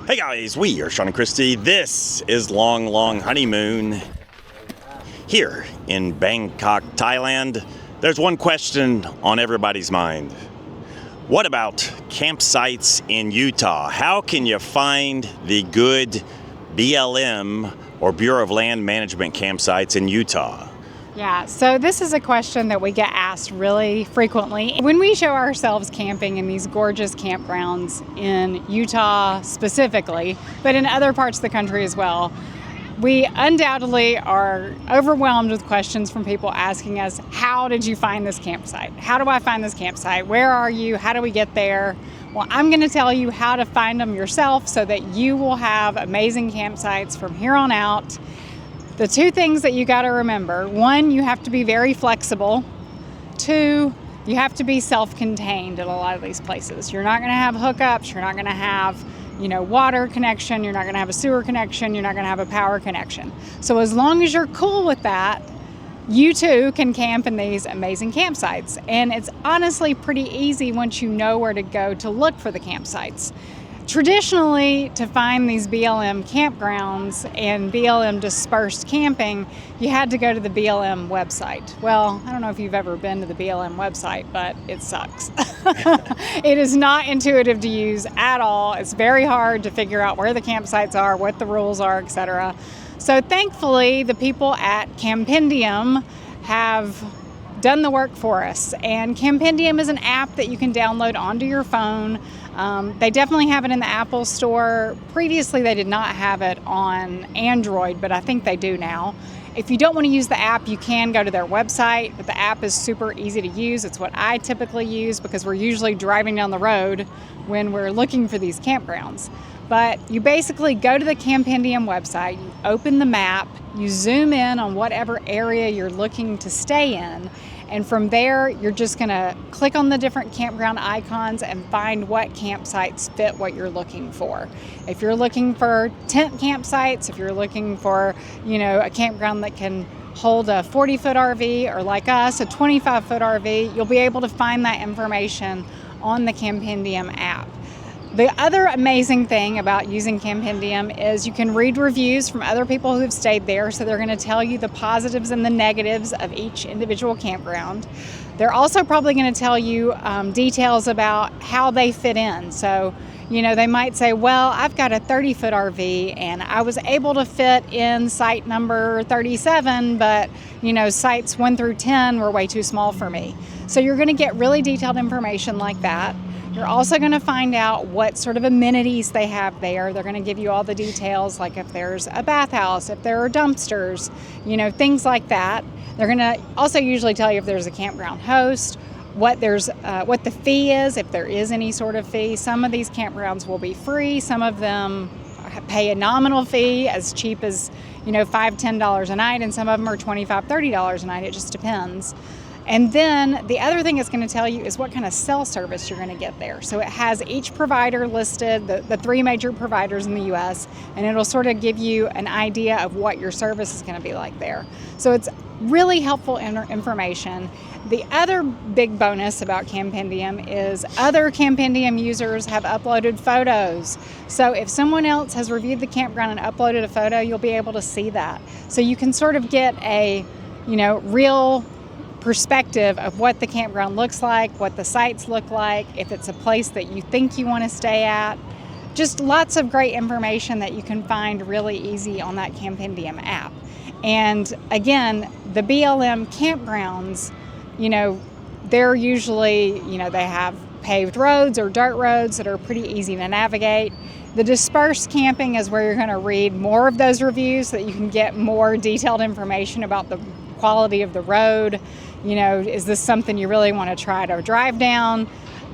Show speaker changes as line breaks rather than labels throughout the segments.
Hey guys, we are Sean and Christy. This is Long Long Honeymoon here in Bangkok, Thailand. There's one question on everybody's mind. What about campsites in Utah? How can you find the good BLM or Bureau of Land Management campsites in Utah?
Yeah, so this is a question that we get asked really frequently. When we show ourselves camping in these gorgeous campgrounds in Utah specifically, but in other parts of the country as well, we undoubtedly are overwhelmed with questions from people asking us, how did you find this campsite? How do I find this campsite? Where are you? How do we get there? Well, I'm going to tell you how to find them yourself so that you will have amazing campsites from here on out. The two things that you got to remember: one, you have to be very flexible. Two, you have to be self-contained at a lot of these places. You're not going to have hookups. You're not going to have, water connection. You're not going to have a sewer connection. You're not going to have a power connection. So as long as you're cool with that, you too can camp in these amazing campsites. And it's honestly pretty easy once you know where to go to look for the campsites. Traditionally, to find these BLM campgrounds and BLM dispersed camping, you had to go to the BLM website. Well, I don't know if you've ever been to the BLM website, but it sucks. It is not intuitive to use at all. It's very hard to figure out where the campsites are, what the rules are, etc. So thankfully, the people at Campendium have done the work for us. And Campendium is an app that you can download onto your phone. They definitely have it in the Apple Store. Previously, they did not have it on Android, but I think they do now. If you don't want to use the app, you can go to their website, but the app is super easy to use. It's what I typically use because we're usually driving down the road when we're looking for these campgrounds. But you basically go to the Campendium website, you open the map, you zoom in on whatever area you're looking to stay in, and from there, you're just going to click on the different campground icons and find what campsites fit what you're looking for. If you're looking for tent campsites, if you're looking for, a campground that can hold a 40-foot RV, or like us, a 25-foot RV, you'll be able to find that information on the Campendium app. The other amazing thing about using Campendium is you can read reviews from other people who've stayed there, so they're going to tell you the positives and the negatives of each individual campground. They're also probably going to tell you details about how they fit in. So, they might say, well, I've got a 30-foot RV and I was able to fit in site number 37, but, sites 1 through 10 were way too small for me. So you're going to get really detailed information like that. You're also going to find out what sort of amenities they have there. They're going to give you all the details, like if there's a bathhouse, if there are dumpsters, things like that. They're going to also usually tell you if there's a campground host, what the fee is, if there is any sort of fee. Some of these campgrounds will be free. Some of them pay a nominal fee as cheap as, $5, $10 a night, and some of them are $25, $30 a night. It just depends. And then the other thing it's going to tell you is what kind of cell service you're going to get there. So it has each provider listed, the 3 major providers in the U.S., and it'll sort of give you an idea of what your service is going to be like there. So it's really helpful information. The other big bonus about Campendium is other Campendium users have uploaded photos. So if someone else has reviewed the campground and uploaded a photo, you'll be able to see that. So you can sort of get a, real perspective of what the campground looks like, what the sites look like, if it's a place that you think you want to stay at. Just lots of great information that you can find really easy on that Campendium app. And again, the BLM campgrounds, they're usually, they have paved roads or dirt roads that are pretty easy to navigate. The dispersed camping is where you're going to read more of those reviews so that you can get more detailed information about the quality of the road. Is this something you really want to try to drive down?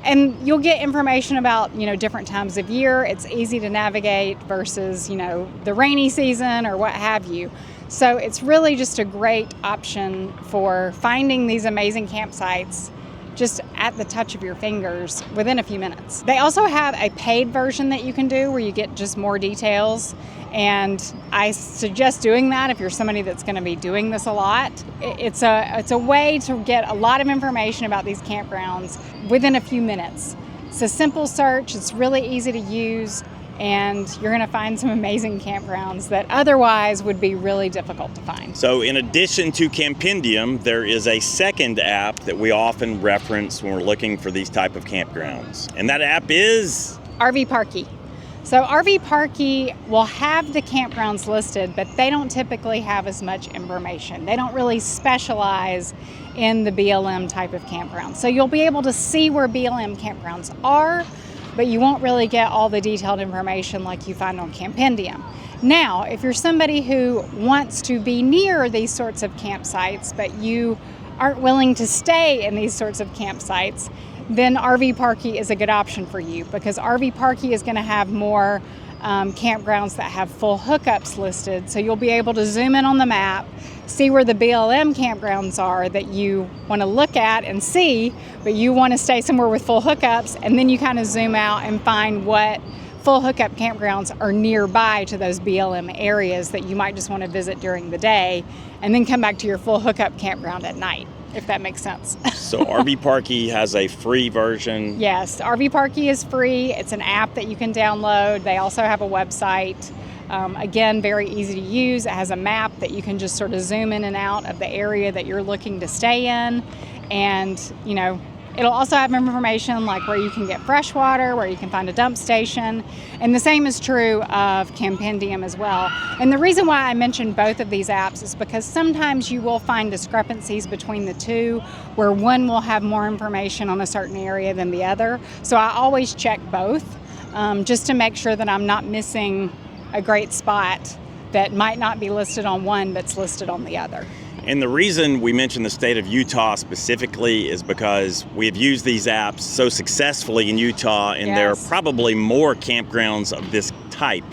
And you'll get information about, different times of year. It's easy to navigate versus, the rainy season or what have you. So it's really just a great option for finding these amazing campsites just at the touch of your fingers within a few minutes. They also have a paid version that you can do where you get just more details. And I suggest doing that if you're somebody that's going to be doing this a lot. It's a way to get a lot of information about these campgrounds within a few minutes. It's a simple search. It's really easy to use. and you're going to find some amazing campgrounds that otherwise would be really difficult to find.
So in addition to Campendium, there is a second app that we often reference when we're looking for these type of campgrounds. And that app is?
RV Parky. So RV Parky will have the campgrounds listed, but they don't typically have as much information. They don't really specialize in the BLM type of campground. So you'll be able to see where BLM campgrounds are, but you won't really get all the detailed information like you find on Campendium. Now, if you're somebody who wants to be near these sorts of campsites, but you aren't willing to stay in these sorts of campsites, then RV Parky is a good option for you, because RV Parky is going to have more campgrounds that have full hookups listed. So you'll be able to zoom in on the map, see where the BLM campgrounds are that you want to look at and see, but you want to stay somewhere with full hookups, and then you kind of zoom out and find what full hookup campgrounds are nearby to those BLM areas that you might just want to visit during the day, and then come back to your full hookup campground at night, if that makes sense.
So RV Parky has a free version?
Yes, RV Parky is free. It's an app that you can download. They also have a website. Again, very easy to use. It has a map that you can just sort of zoom in and out of the area that you're looking to stay in. And, you know, it'll also have information like where you can get fresh water, where you can find a dump station. And the same is true of Campendium as well. And the reason why I mentioned both of these apps is because sometimes you will find discrepancies between the two, where one will have more information on a certain area than the other. So I always check both just to make sure that I'm not missing a great spot that might not be listed on one but's listed on the other.
And the reason we mention the state of Utah specifically is because we have used these apps so successfully in Utah, and
Yes.
there are probably more campgrounds of this type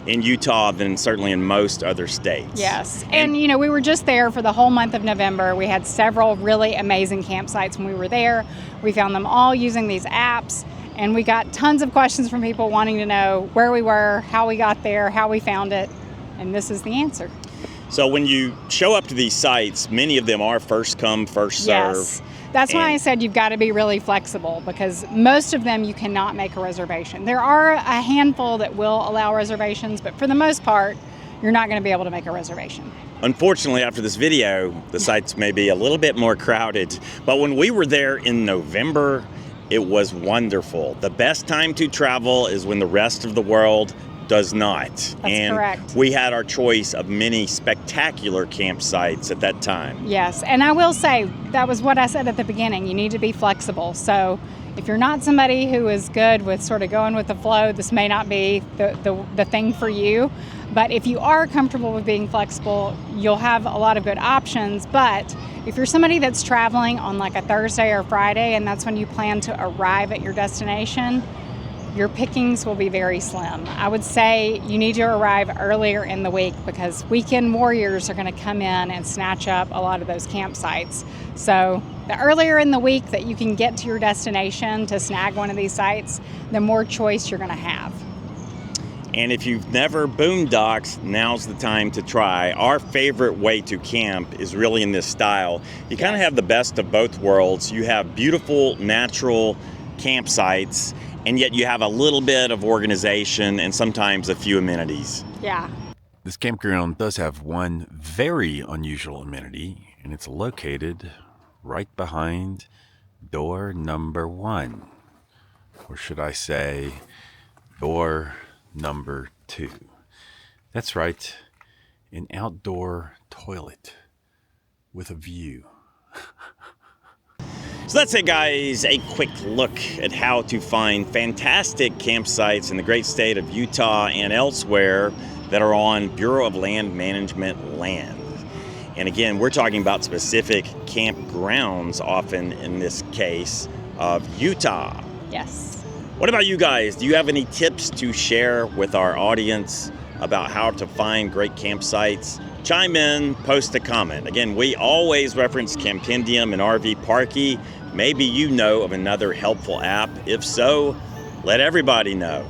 in Utah than certainly in most other states.
Yes, and you know, we were just there for the whole month of November. We had several really amazing campsites when we were there. We found them all using these apps, and we got tons of questions from people wanting to know where we were, how we got there, how we found it, and this is the answer.
So when you show up to these sites, many of them are first come, first serve.
Yes, that's why I said you've got to be really flexible, because most of them you cannot make a reservation. There are a handful that will allow reservations, but for the most part, you're not going to be able to make a reservation.
Unfortunately, after this video, the sites may be a little bit more crowded, but when we were there in November, it was wonderful. The best time to travel is when the rest of the world does not.
That's correct.
We had our choice of many spectacular campsites at that time.
Yes, and I will say, that was what I said at the beginning. You need to be flexible. So if you're not somebody who is good with sort of going with the flow, this may not be the thing for you. But if you are comfortable with being flexible, you'll have a lot of good options. But if you're somebody that's traveling on like a Thursday or Friday, and that's when you plan to arrive at your destination, your pickings will be very slim. I would say you need to arrive earlier in the week, because weekend warriors are going to come in and snatch up a lot of those campsites. So the earlier in the week that you can get to your destination to snag one of these sites, the more choice you're going to have.
And if you've never boondocked, now's the time to try. Our favorite way to camp is really in this style. You kind of have the best of both worlds. You have beautiful natural campsites, and yet you have a little bit of organization and sometimes a few amenities.
Yeah.
This campground does have one very unusual amenity, and it's located right behind door number 1. Or should I say, door number 2. That's right, an outdoor toilet with a view.
So that's it, guys. A quick look at how to find fantastic campsites in the great state of Utah and elsewhere that are on Bureau of Land Management land. And again, we're talking about specific campgrounds often in this case of Utah.
Yes.
What about you guys? Do you have any tips to share with our audience about how to find great campsites? Chime in, post a comment. Again, we always reference Campendium and RV Parky. Maybe you know of another helpful app. If so, let everybody know.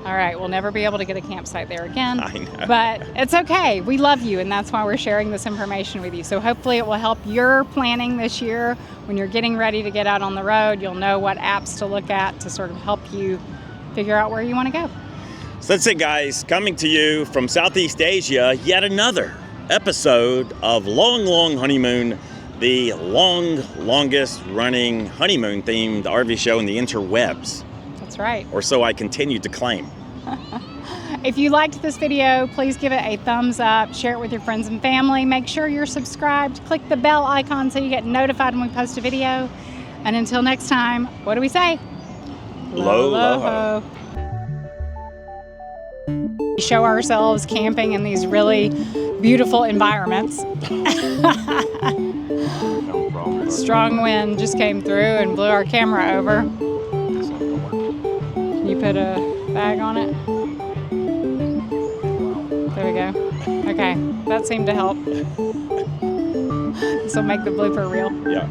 All right, we'll never be able to get a campsite there again.
I know.
But it's okay. We love you, and that's why we're sharing this information with you. So hopefully it will help your planning this year. When you're getting ready to get out on the road, you'll know what apps to look at to sort of help you figure out where you want to go.
So that's it, guys. Coming to you from Southeast Asia, yet another episode of Long Honeymoon, the longest running honeymoon-themed RV show in the interwebs.
That's right.
Or so I continue to claim.
If you liked this video, please give it a thumbs up, share it with your friends and family. Make sure you're subscribed. Click the bell icon so you get notified when we post a video. And until next time, what do we say?
Lo-lo-ho.
We show ourselves camping in these really beautiful environments. Strong wind just came through and blew our camera over. Can you put a bag on it? There we go. Okay, that seemed to help. This will make the blooper reel.
Yeah.